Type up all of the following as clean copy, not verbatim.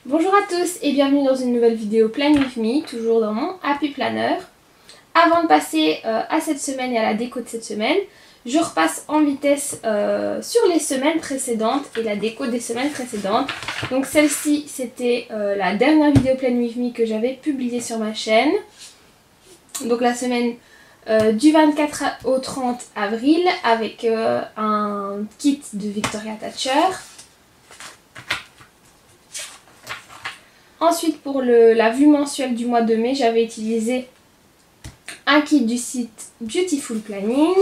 Bonjour à tous et bienvenue dans une nouvelle vidéo Plan With Me, toujours dans mon Happy Planner. Avant de passer à cette semaine et à la déco de cette semaine, je repasse en vitesse sur les semaines précédentes et la déco des semaines précédentes. Donc celle-ci, c'était la dernière vidéo Plan With Me que j'avais publiée sur ma chaîne. Donc la semaine du 24 au 30 avril avec un kit de Victoria Thatcher. Ensuite, pour la vue mensuelle du mois de mai, j'avais utilisé un kit du site Beautiful Planning.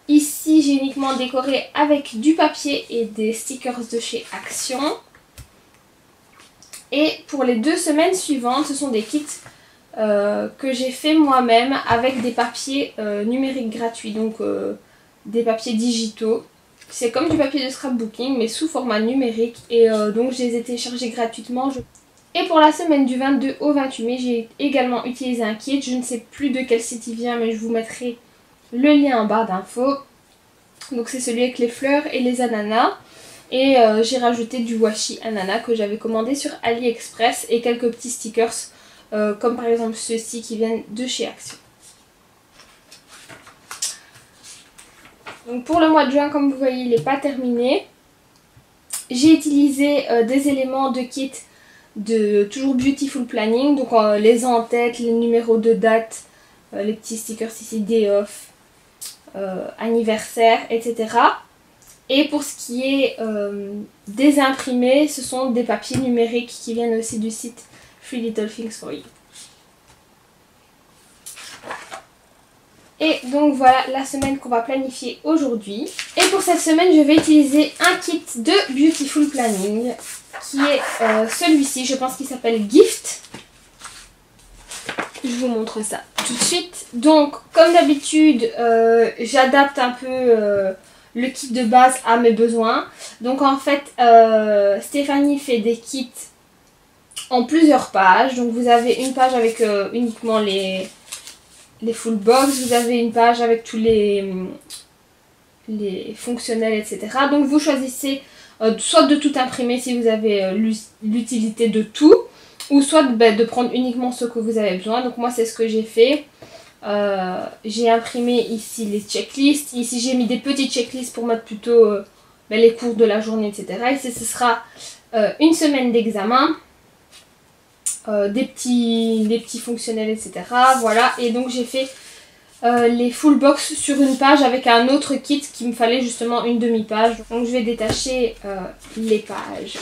Ici, j'ai uniquement décoré avec du papier et des stickers de chez Action. Et pour les 2 semaines suivantes, ce sont des kits que j'ai fait moi-même avec des papiers numériques gratuits, donc des papiers digitaux. C'est comme du papier de scrapbooking mais sous format numérique et donc je les ai téléchargés gratuitement. Et pour la semaine du 22 au 28 mai, j'ai également utilisé un kit. Je ne sais plus de quel site il vient mais je vous mettrai le lien en barre d'infos. Donc c'est celui avec les fleurs et les ananas. Et j'ai rajouté du washi ananas que j'avais commandé sur AliExpress et quelques petits stickers comme par exemple ceux-ci qui viennent de chez Action. Donc pour le mois de juin, comme vous voyez, il n'est pas terminé. J'ai utilisé des éléments de kit de toujours Beautiful Planning. Donc les en-têtes, les numéros de date, les petits stickers ici, day off, anniversaire, etc. Et pour ce qui est des imprimés, ce sont des papiers numériques qui viennent aussi du site 3 Little Things for You. Et donc voilà la semaine qu'on va planifier aujourd'hui. Et pour cette semaine, je vais utiliser un kit de Beautiful Planning qui est celui-ci. Je pense qu'il s'appelle Gift. Je vous montre ça tout de suite. Donc comme d'habitude, j'adapte un peu le kit de base à mes besoins. Donc en fait, Stéphanie fait des kits en plusieurs pages. Donc vous avez une page avec uniquement les full box, vous avez une page avec tous les fonctionnels, etc. Donc vous choisissez soit de tout imprimer si vous avez l'utilité de tout, ou soit de prendre uniquement ce que vous avez besoin. Donc moi c'est ce que j'ai fait. J'ai imprimé ici les checklists. Ici j'ai mis des petites checklists pour mettre plutôt les cours de la journée, etc. Ici ce sera une semaine d'examen. Des petits fonctionnels, etc. Voilà, et donc j'ai fait les full box sur une page avec un autre kit qui me fallait justement une demi-page. Donc je vais détacher les pages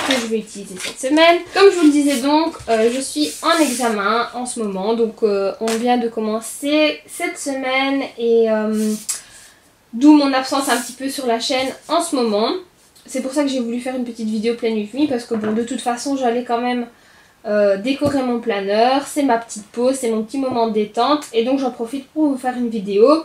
que je vais utiliser cette semaine. Comme je vous le disais donc, je suis en examen en ce moment. Donc on vient de commencer cette semaine et d'où mon absence un petit peu sur la chaîne en ce moment. C'est pour ça que j'ai voulu faire une petite vidéo Plan With Me parce que bon, de toute façon j'allais quand même décorer mon planeur, c'est ma petite pause, c'est mon petit moment de détente et donc j'en profite pour vous faire une vidéo.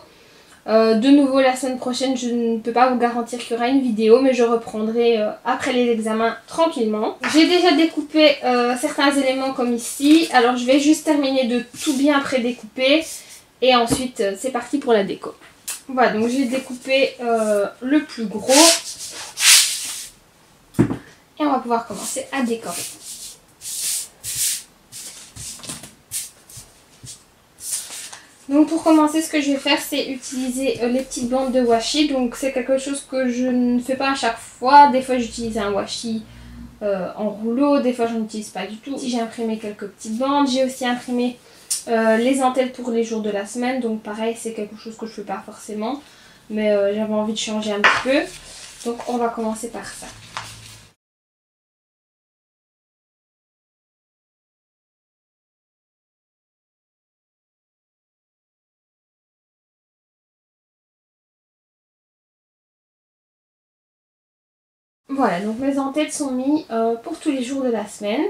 De nouveau la semaine prochaine, je ne peux pas vous garantir qu'il y aura une vidéo mais je reprendrai après les examens tranquillement. J'ai déjà découpé certains éléments comme ici, alors je vais juste terminer de tout bien pré-découper et ensuite c'est parti pour la déco. Voilà, donc j'ai découpé le plus gros et on va pouvoir commencer à décorer. Donc pour commencer, ce que je vais faire, c'est utiliser les petites bandes de washi. Donc c'est quelque chose que je ne fais pas à chaque fois. Des fois j'utilise un washi en rouleau, des fois je n'utilise pas du tout. Ici j'ai imprimé quelques petites bandes. J'ai aussi imprimé les entêtes pour les jours de la semaine. Donc pareil, c'est quelque chose que je ne fais pas forcément. Mais j'avais envie de changer un petit peu. Donc on va commencer par ça. Voilà, donc mes en-têtes sont mis pour tous les jours de la semaine.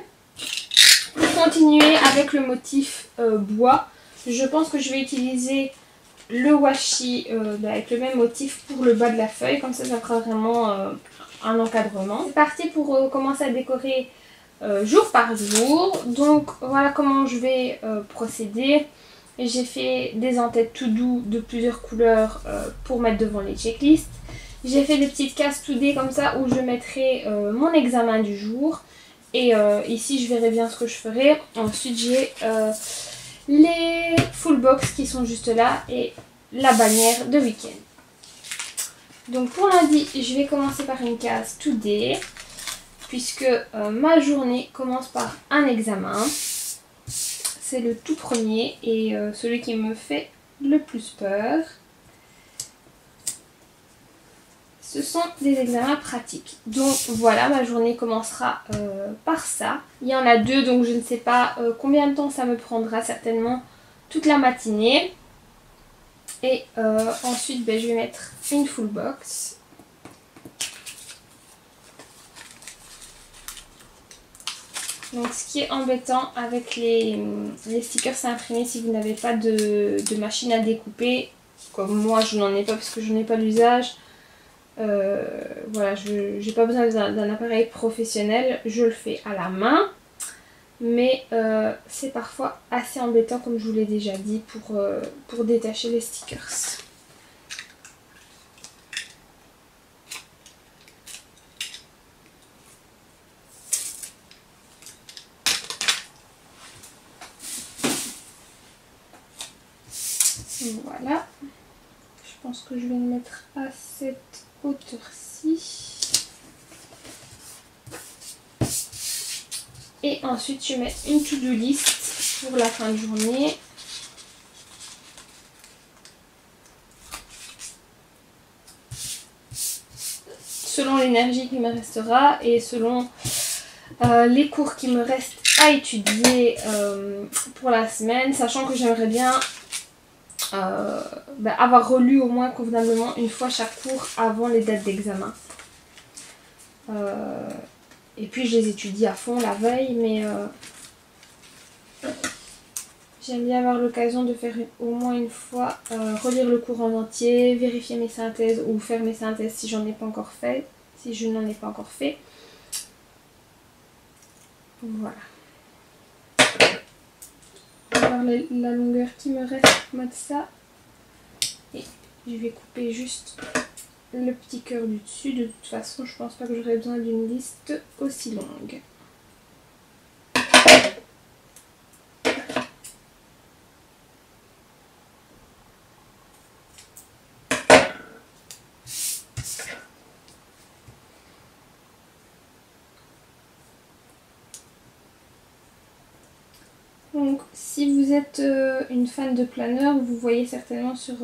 Pour continuer avec le motif bois, je pense que je vais utiliser le washi avec le même motif pour le bas de la feuille. Comme ça fera vraiment un encadrement. C'est parti pour commencer à décorer jour par jour. Donc voilà comment je vais procéder. J'ai fait des en-têtes tout doux de plusieurs couleurs pour mettre devant les checklists. J'ai fait des petites cases 2D comme ça où je mettrai mon examen du jour. Et ici, je verrai bien ce que je ferai. Ensuite, j'ai les full box qui sont juste là et la bannière de week-end. Donc pour lundi, je vais commencer par une case 2D puisque ma journée commence par un examen. C'est le tout premier et celui qui me fait le plus peur. Ce sont des examens pratiques. Donc voilà, ma journée commencera par ça. Il y en a 2, donc je ne sais pas combien de temps ça me prendra, certainement toute la matinée. Et ensuite, je vais mettre une full box. Donc ce qui est embêtant avec les stickers imprimés, si vous n'avez pas de machine à découper, comme moi je n'en ai pas parce que je n'ai pas l'usage, voilà, je n'ai pas besoin d'un appareil professionnel, je le fais à la main. Mais c'est parfois assez embêtant, comme je vous l'ai déjà dit, pour détacher les stickers. Voilà. Je pense que je vais le mettre à cette hauteur-ci. Et ensuite, je mets une to-do list pour la fin de journée. Selon l'énergie qui me restera et selon les cours qui me restent à étudier pour la semaine, sachant que j'aimerais bien avoir relu au moins convenablement une fois chaque cours avant les dates d'examen. Et puis je les étudie à fond la veille, mais j'aime bien avoir l'occasion de faire au moins une fois, relire le cours en entier, vérifier mes synthèses ou faire mes synthèses si j'en ai pas encore fait, si je n'en ai pas encore fait. Voilà. Je vais voir la longueur qui me reste comme ça. Et je vais couper juste le petit cœur du dessus. De toute façon, je pense pas que j'aurai besoin d'une liste aussi longue. Donc, si vous êtes une fan de planeur, vous voyez certainement sur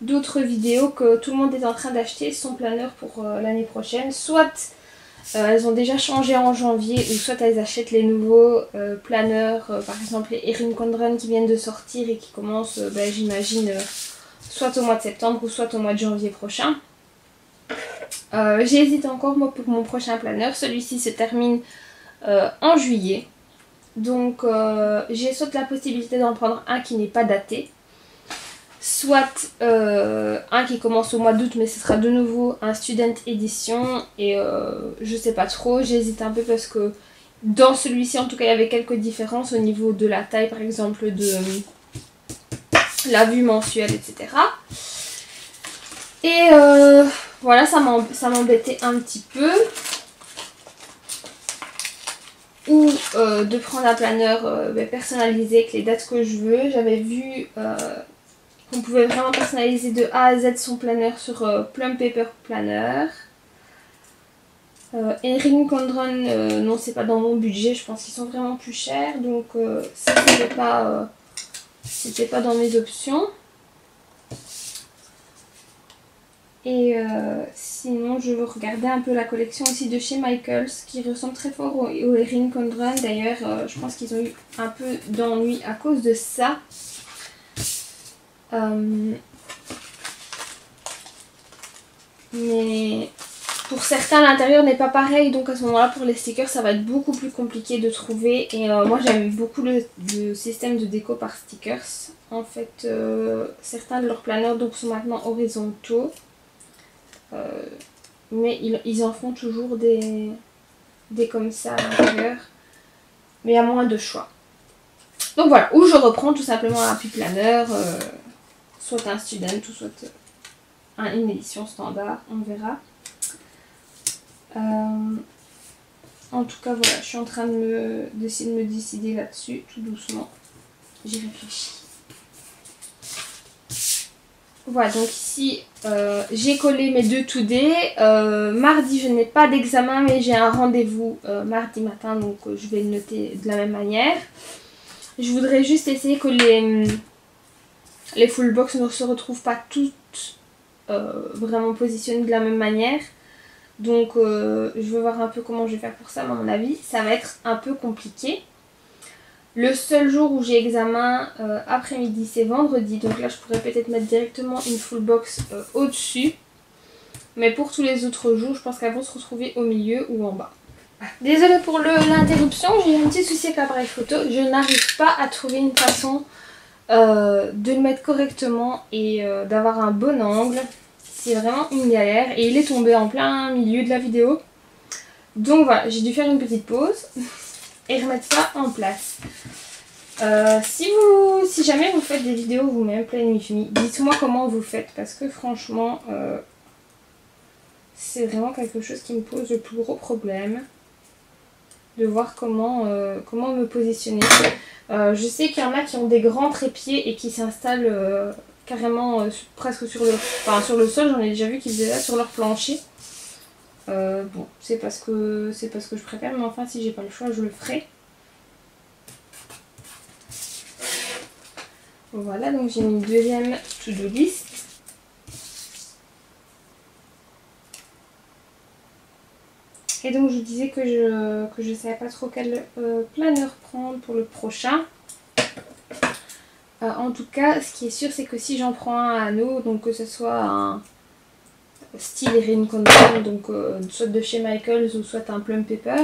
d'autres vidéos que tout le monde est en train d'acheter son planeur pour l'année prochaine. Soit elles ont déjà changé en janvier, ou soit elles achètent les nouveaux planeurs, par exemple les Erin Condren qui viennent de sortir et qui commencent, j'imagine, soit au mois de septembre ou soit au mois de janvier prochain. J'hésite encore moi pour mon prochain planeur. Celui-ci se termine en juillet. Donc j'ai soit la possibilité d'en prendre un qui n'est pas daté, soit un qui commence au mois d'août mais ce sera de nouveau un student edition et je sais pas trop, j'hésite un peu parce que dans celui-ci en tout cas il y avait quelques différences au niveau de la taille par exemple, de la vue mensuelle, etc. Et voilà, ça m'embêtait un petit peu. Ou de prendre un planeur personnalisé avec les dates que je veux. J'avais vu qu'on pouvait vraiment personnaliser de A à Z son planeur sur Plum Paper Planner. Erin Condren, non, c'est pas dans mon budget, je pense qu'ils sont vraiment plus chers, donc ça c'était pas dans mes options. Et sinon, je veux regarder un peu la collection aussi de chez Michaels qui ressemble très fort au Erin Condren. D'ailleurs, je pense qu'ils ont eu un peu d'ennui à cause de ça. Mais pour certains, l'intérieur n'est pas pareil. Donc à ce moment-là, pour les stickers, ça va être beaucoup plus compliqué de trouver. Et moi, j'aime beaucoup le système de déco par stickers. En fait, certains de leurs planeurs donc, sont maintenant horizontaux. Mais ils en font toujours des comme ça à l'intérieur, mais il y a moins de choix. Donc voilà, ou je reprends tout simplement un planeur, soit un student ou soit une édition standard, on verra. En tout cas, voilà, je suis en train d'essayer de me décider là-dessus, tout doucement. J'y réfléchis. Voilà, donc ici, j'ai collé mes 2 today. Mardi, je n'ai pas d'examen, mais j'ai un rendez-vous mardi matin, donc je vais le noter de la même manière. Je voudrais juste essayer que les full box ne se retrouvent pas toutes vraiment positionnées de la même manière. Donc je vais voir un peu comment je vais faire pour ça, mais à mon avis ça va être un peu compliqué. Le seul jour où j'ai examen après-midi c'est vendredi, donc là je pourrais peut-être mettre directement une full box au-dessus. Mais pour tous les autres jours je pense qu'elles vont se retrouver au milieu ou en bas. Désolée pour l'interruption, j'ai eu un petit souci avec l'appareil photo. Je n'arrive pas à trouver une façon de le mettre correctement et d'avoir un bon angle. C'est vraiment une galère et il est tombé en plein milieu de la vidéo. Donc voilà, j'ai dû faire une petite pause et remettre ça en place. Si jamais vous faites des vidéos vous-même pleine mi-fini, dites-moi comment vous faites parce que franchement c'est vraiment quelque chose qui me pose le plus gros problème de voir comment me positionner. Je sais qu'il y en a qui ont des grands trépieds et qui s'installent carrément presque sur le sol. J'en ai déjà vu qui faisaient ça sur leur plancher. Bon, c'est parce que je préfère, mais enfin si j'ai pas le choix, je le ferai. Voilà, donc j'ai mis une deuxième to-do list. Et donc je disais que je savais pas trop quel planeur prendre pour le prochain. En tout cas, ce qui est sûr, c'est que si j'en prends un à anneau, donc que ce soit un style Erin Condon, donc soit de chez Michaels ou soit un Plum Paper,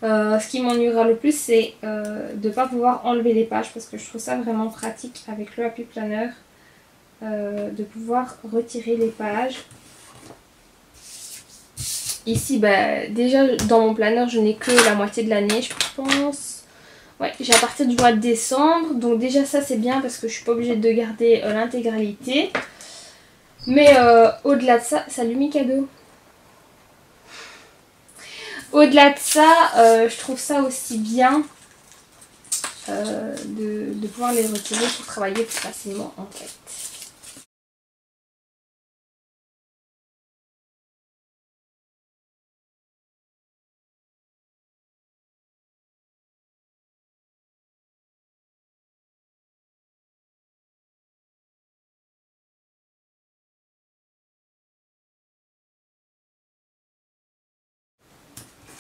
ce qui m'ennuiera le plus, c'est de ne pas pouvoir enlever les pages parce que je trouve ça vraiment pratique avec le Happy Planner, de pouvoir retirer les pages. Ici, bah, déjà dans mon planner, je n'ai que la moitié de l'année, je pense. Ouais, j'ai à partir du mois de décembre, donc déjà ça c'est bien parce que je suis pas obligée de garder l'intégralité. Mais au-delà de ça, salut Mikado. Au-delà de ça, je trouve ça aussi bien de pouvoir les retirer pour travailler plus facilement en fait.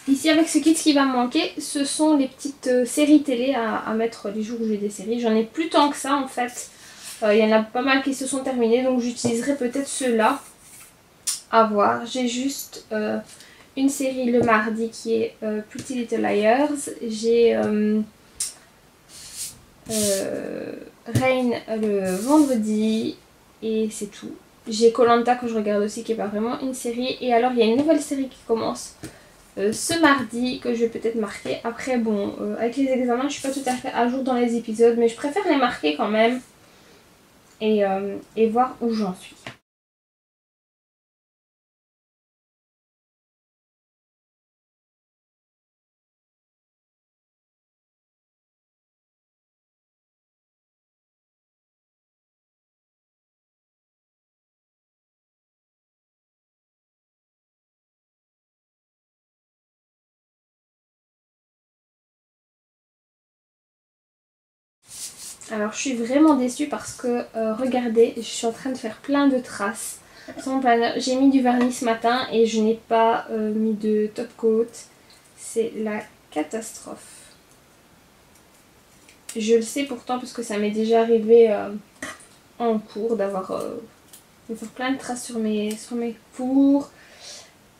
Ici avec ce kit, ce qui va me manquer, ce sont les petites séries télé à mettre les jours où j'ai des séries. J'en ai plus tant que ça en fait. Il y en a pas mal qui se sont terminés, donc j'utiliserai peut-être ceux-là. À voir. J'ai juste une série le mardi qui est Pretty Little Liars. J'ai Rain le vendredi et c'est tout. J'ai koh que je regarde aussi qui est pas vraiment une série. Et alors il y a une nouvelle série qui commence ce mardi que je vais peut-être marquer. Après bon, avec les examens je suis pas tout à fait à jour dans les épisodes, mais je préfère les marquer quand même et voir où j'en suis. Alors je suis vraiment déçue parce que regardez, je suis en train de faire plein de traces sur mon planeur. J'ai mis du vernis ce matin et je n'ai pas mis de top coat. C'est la catastrophe. Je le sais pourtant parce que ça m'est déjà arrivé en cours d'avoir de faire plein de traces sur mes cours.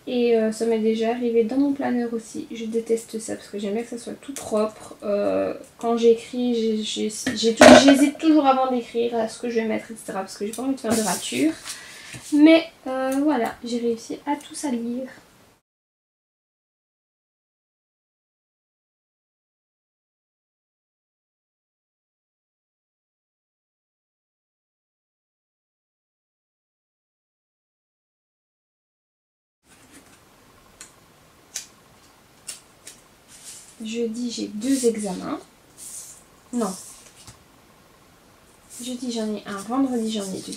Et ça m'est déjà arrivé dans mon planeur aussi. Je déteste ça parce que j'aime bien que ça soit tout propre. Quand j'écris, j'hésite toujours avant d'écrire à ce que je vais mettre, etc. Parce que j'ai pas envie de faire de rature. Mais voilà, j'ai réussi à tout salir. Jeudi, j'ai 2 examens. Non. Jeudi, j'en ai un. Vendredi, j'en ai 2.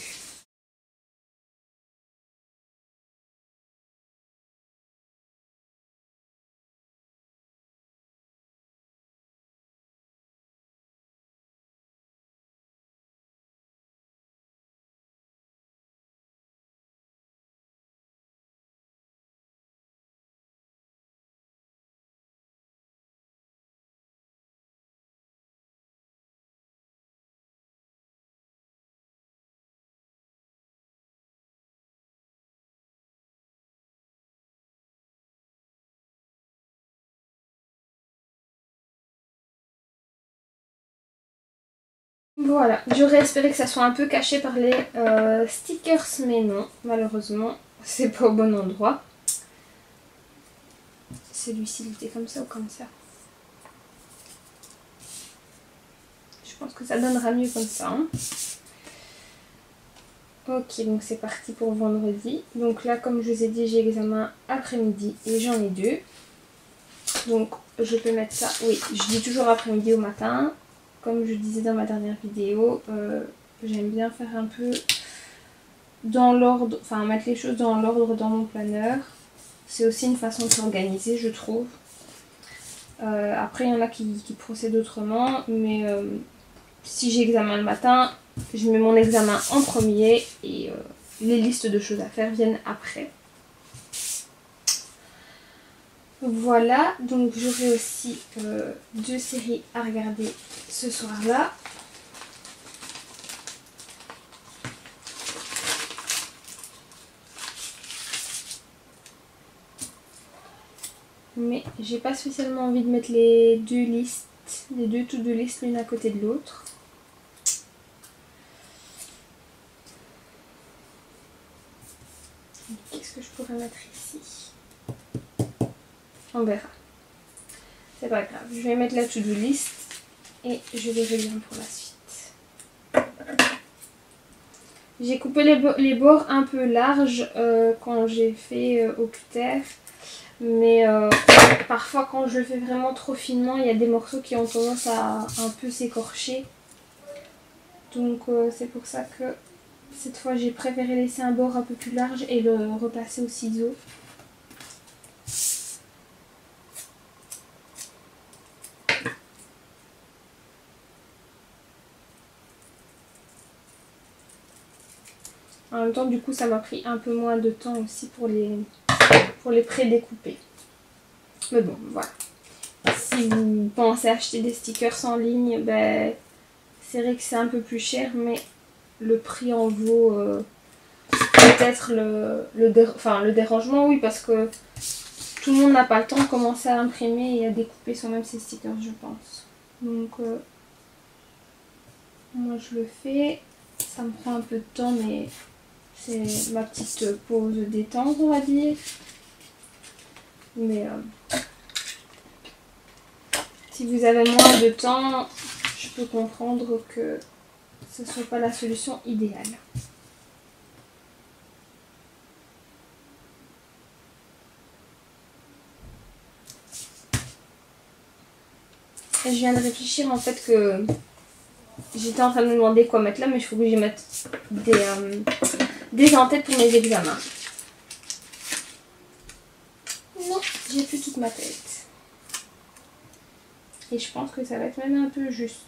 Voilà, j'aurais espéré que ça soit un peu caché par les stickers, mais non, malheureusement, c'est pas au bon endroit. Celui-ci, il était comme ça ou comme ça? Je pense que ça donnera mieux comme ça. Hein. Ok, donc c'est parti pour vendredi. Donc là, comme je vous ai dit, j'ai examen après-midi et j'en ai 2. Donc je peux mettre ça, oui, je dis toujours après-midi au matin. Comme je disais dans ma dernière vidéo, j'aime bien faire un peu dans l'ordre, enfin mettre les choses dans l'ordre dans mon planeur. C'est aussi une façon de s'organiser, je trouve. Après, il y en a qui procèdent autrement, mais si j'ai examen le matin, je mets mon examen en premier et les listes de choses à faire viennent après. Voilà, donc j'aurai aussi 2 séries à regarder ce soir-là. Mais j'ai pas spécialement envie de mettre les 2 listes, les 2 to-do listes l'une à côté de l'autre. Qu'est-ce que je pourrais mettre ici? On verra. C'est pas grave, je vais mettre la to-do list et je verrai bien pour la suite. J'ai coupé les bords un peu larges quand j'ai fait au cutter. Mais parfois quand je le fais vraiment trop finement, il y a des morceaux qui ont tendance à un peu s'écorcher. Donc c'est pour ça que cette fois j'ai préféré laisser un bord un peu plus large et le repasser au ciseau. En même temps, du coup, ça m'a pris un peu moins de temps aussi pour les pré-découper. Mais bon, voilà. Si vous pensez acheter des stickers en ligne, ben, c'est vrai que c'est un peu plus cher, mais le prix en vaut peut-être le dérangement, oui, parce que tout le monde n'a pas le temps de commencer à imprimer et à découper soi-même ses stickers, je pense. Donc, moi je le fais. Ça me prend un peu de temps, mais c'est ma petite pause détente, on va dire. Mais si vous avez moins de temps, je peux comprendre que ce ne soit pas la solution idéale. Et je viens de réfléchir en fait que j'étais en train de me demander quoi mettre là, mais il faut que j'y mette des en-têtes pour mes examens. Non, j'ai plus toute ma tête. Et je pense que ça va être même un peu juste.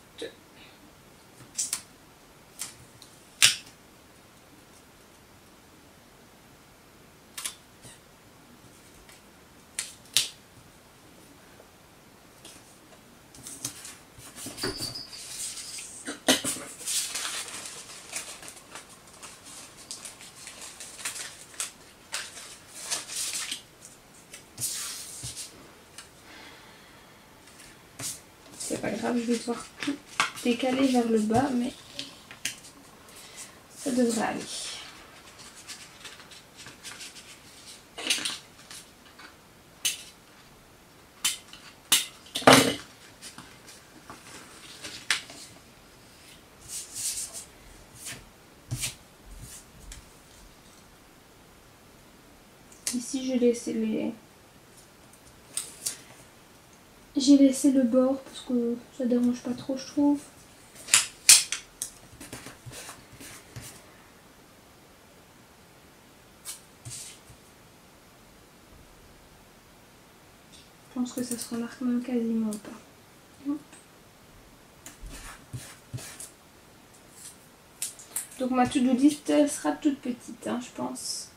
C'est pas grave, je vais devoir tout décaler vers le bas, mais ça devrait aller. Ici, j'ai laissé J'ai laissé le bord parce que ça dérange pas trop, je trouve. Je pense que ça se remarque même quasiment pas. Donc ma to-do list sera toute petite, hein, je pense.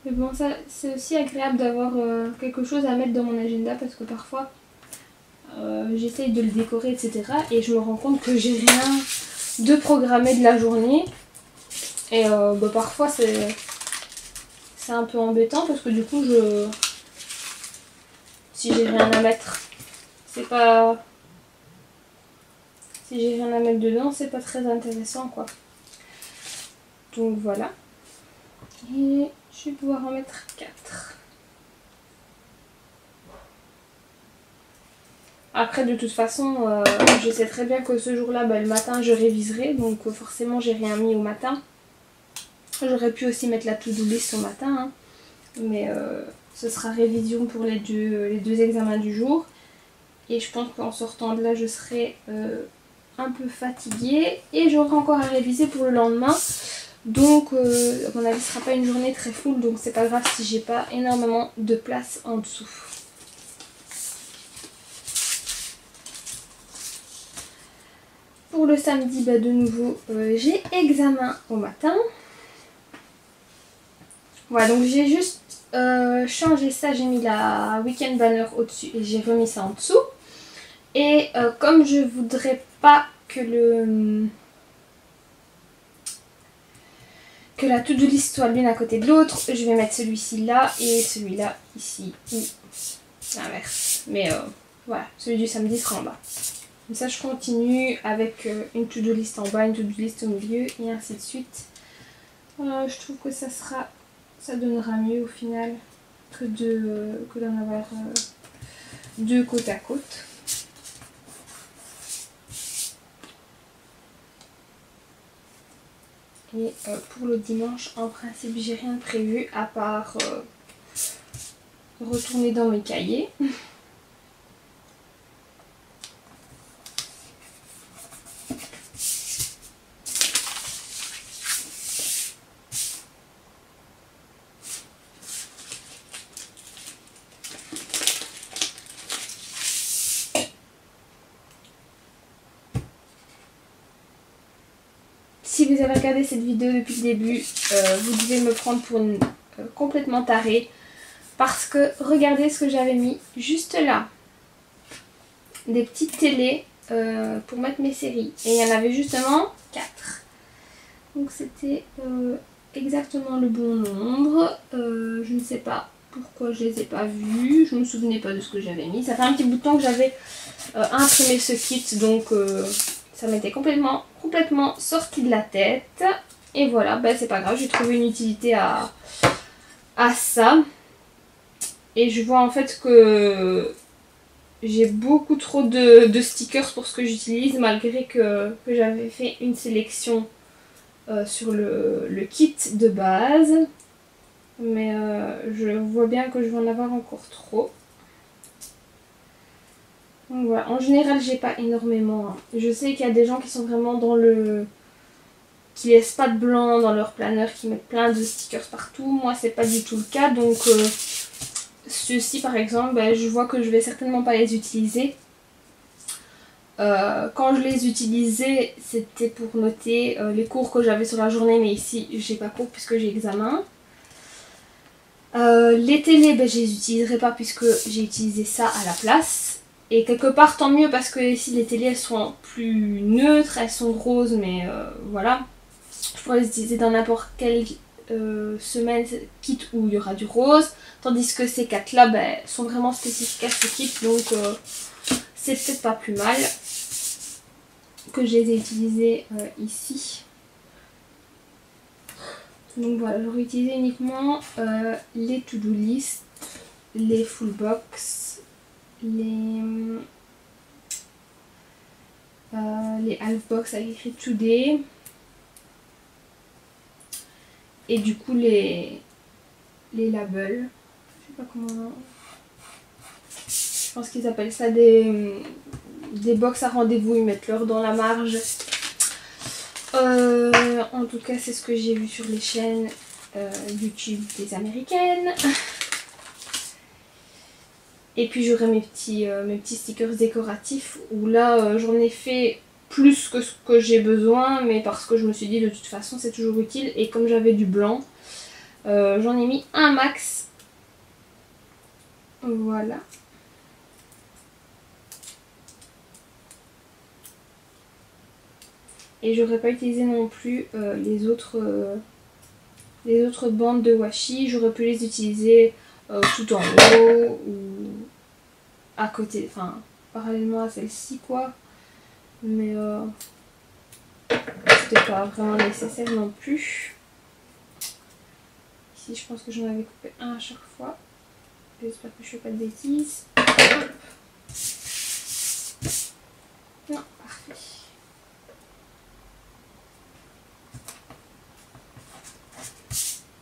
Mais bon, ça c'est aussi agréable d'avoir quelque chose à mettre dans mon agenda parce que parfois j'essaye de le décorer, etc. Et je me rends compte que j'ai rien de programmé de la journée. Et parfois c'est un peu embêtant parce que du coup si j'ai rien à mettre, c'est pas... Si j'ai rien à mettre dedans, c'est pas très intéressant quoi. Donc voilà. Et je vais pouvoir en mettre 4. Après de toute façon, je sais très bien que ce jour-là, le matin je réviserai. Donc forcément j'ai rien mis au matin. J'aurais pu aussi mettre la to-do list au matin. Hein, mais ce sera révision pour les deux examens du jour. Et je pense qu'en sortant de là, je serai un peu fatiguée. Et j'aurai encore à réviser pour le lendemain. Donc à mon avis ce sera pas une journée très full, donc c'est pas grave si j'ai pas énormément de place en dessous. Pour le samedi, de nouveau j'ai examen au matin. Voilà, donc j'ai juste changé ça, j'ai mis la week-end banner au dessus et j'ai remis ça en dessous. Et comme je voudrais pas que la to-do list soit l'une à côté de l'autre, je vais mettre celui-ci là et celui-là ici, ou l'inverse. Mais voilà, celui du samedi sera en bas. Comme ça je continue avec une to-do list en bas, une to-do list au milieu et ainsi de suite. Je trouve que ça donnera mieux au final que d'en avoir deux côte à côte. Et pour le dimanche, en principe, j'ai rien de prévu à part retourner dans mes cahiers. Si vous avez regardé cette vidéo depuis le début, vous devez me prendre pour une complètement tarée. Parce que regardez ce que j'avais mis juste là. Des petites télés pour mettre mes séries. Et il y en avait justement 4. Donc c'était exactement le bon nombre. Je ne sais pas pourquoi je les ai pas vus. Je ne me souvenais pas de ce que j'avais mis. Ça fait un petit bout de temps que j'avais imprimé ce kit. Donc... ça m'était complètement sorti de la tête. Et voilà, c'est pas grave, j'ai trouvé une utilité à ça. Et je vois en fait que j'ai beaucoup trop de stickers pour ce que j'utilise, malgré que j'avais fait une sélection sur le kit de base. Mais je vois bien que je vais en avoir encore trop. Donc voilà, en général j'ai pas énormément. Hein. Je sais qu'il y a des gens qui sont vraiment dans qui laissent pas de blanc dans leur planeur, qui mettent plein de stickers partout. Moi c'est pas du tout le cas, donc ceux-ci par exemple, je vois que je vais certainement pas les utiliser. Quand je les utilisais, c'était pour noter les cours que j'avais sur la journée, mais ici j'ai pas cours puisque j'ai examen. Les télés, je les utiliserai pas puisque j'ai utilisé ça à la place. Et quelque part tant mieux parce que ici les télés elles sont plus neutres, elles sont roses mais voilà. Je pourrais les utiliser dans n'importe quelle semaine kit où il y aura du rose. Tandis que ces 4 là sont vraiment spécifiques à ce kit. Donc c'est peut-être pas plus mal que je les ai utilisés ici. Donc voilà, j'aurais utilisé uniquement les to-do list, les full box, les half box avec écrit today. Et du coup les labels. Je sais pas comment... Je pense qu'ils appellent ça des box à rendez-vous, ils mettent l'heure dans la marge. En tout cas, c'est ce que j'ai vu sur les chaînes YouTube des américaines. Et puis j'aurai mes petits stickers décoratifs où là j'en ai fait plus que ce que j'ai besoin, mais parce que je me suis dit de toute façon c'est toujours utile. Et comme j'avais du blanc, j'en ai mis un max. Voilà. Et j'aurais pas utilisé non plus les autres bandes de washi. J'aurais pu les utiliser tout en haut ou à côté, enfin parallèlement à celle-ci quoi. Mais c'était pas vraiment nécessaire non plus. Ici je pense que j'en avais coupé un à chaque fois. J'espère que je fais pas de bêtises. Non, parfait.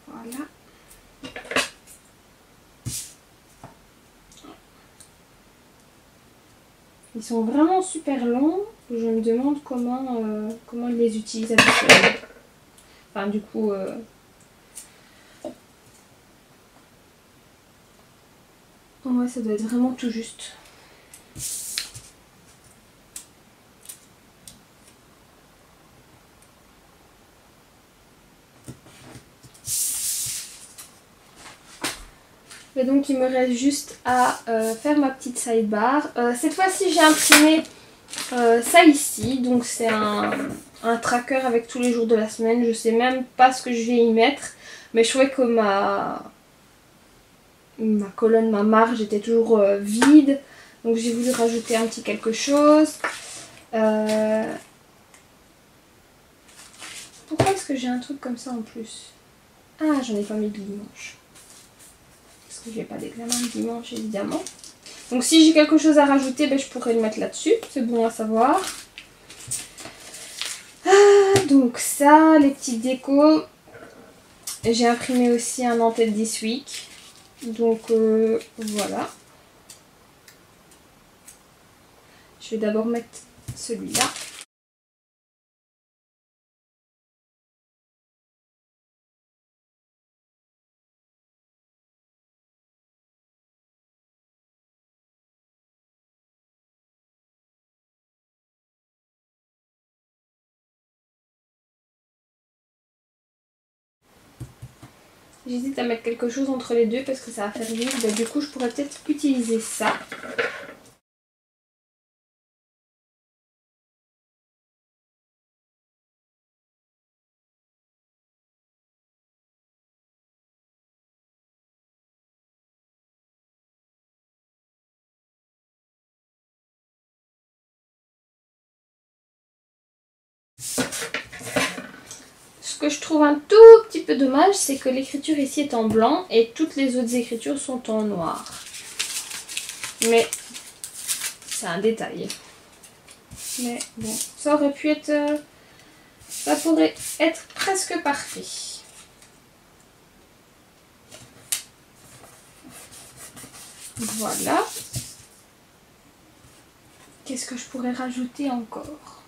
Voilà. Ils sont vraiment super longs. Je me demande comment ils les utilisent habituellement. Enfin du coup... Ouais, ça doit être vraiment tout juste. Et donc il me reste juste à faire ma petite sidebar. Cette fois-ci j'ai imprimé ça ici. Donc c'est un tracker avec tous les jours de la semaine. Je sais même pas ce que je vais y mettre. Mais je trouvais que ma colonne, ma marge était toujours vide. Donc j'ai voulu rajouter un petit quelque chose. Pourquoi est-ce que j'ai un truc comme ça en plus? Ah, j'en ai pas mis de dimanche. Parce que j'ai pas d'examen de dimanche évidemment. Donc si j'ai quelque chose à rajouter, je pourrais le mettre là-dessus. C'est bon à savoir. Donc ça, les petites décos. J'ai imprimé aussi un en-tête this week. Donc voilà. Je vais d'abord mettre celui-là. J'hésite à mettre quelque chose entre les deux parce que ça va faire vide. Du coup, je pourrais peut-être utiliser ça. Ce que je trouve un tout petit peu dommage, c'est que l'écriture ici est en blanc et toutes les autres écritures sont en noir. Mais c'est un détail. Mais bon, ça aurait pu être... ça pourrait être presque parfait. Voilà. Qu'est-ce que je pourrais rajouter encore?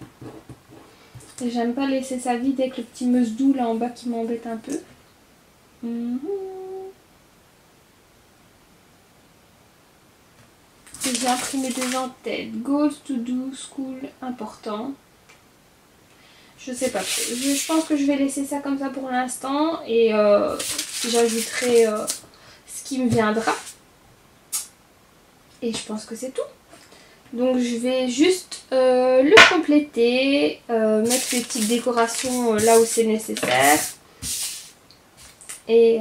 J'aime pas laisser ça vide avec le petit meuse-doux là en bas qui m'embête un peu. J'ai imprimé des en-têtes. Goals to do, school, important. Je sais pas. Je pense que je vais laisser ça comme ça pour l'instant. Et j'ajouterai ce qui me viendra. Et je pense que c'est tout. Donc je vais juste le compléter, mettre les petites décorations là où c'est nécessaire. Et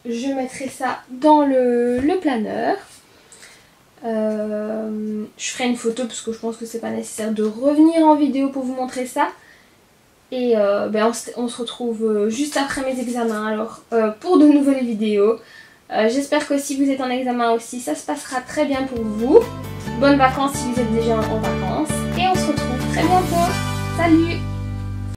je mettrai ça dans le planeur. Je ferai une photo parce que je pense que c'est pas nécessaire de revenir en vidéo pour vous montrer ça. Et on se retrouve juste après mes examens alors pour de nouvelles vidéos. J'espère que si vous êtes en examen aussi, ça se passera très bien pour vous. Bonnes vacances si vous êtes déjà en vacances. Et on se retrouve très bientôt. Salut!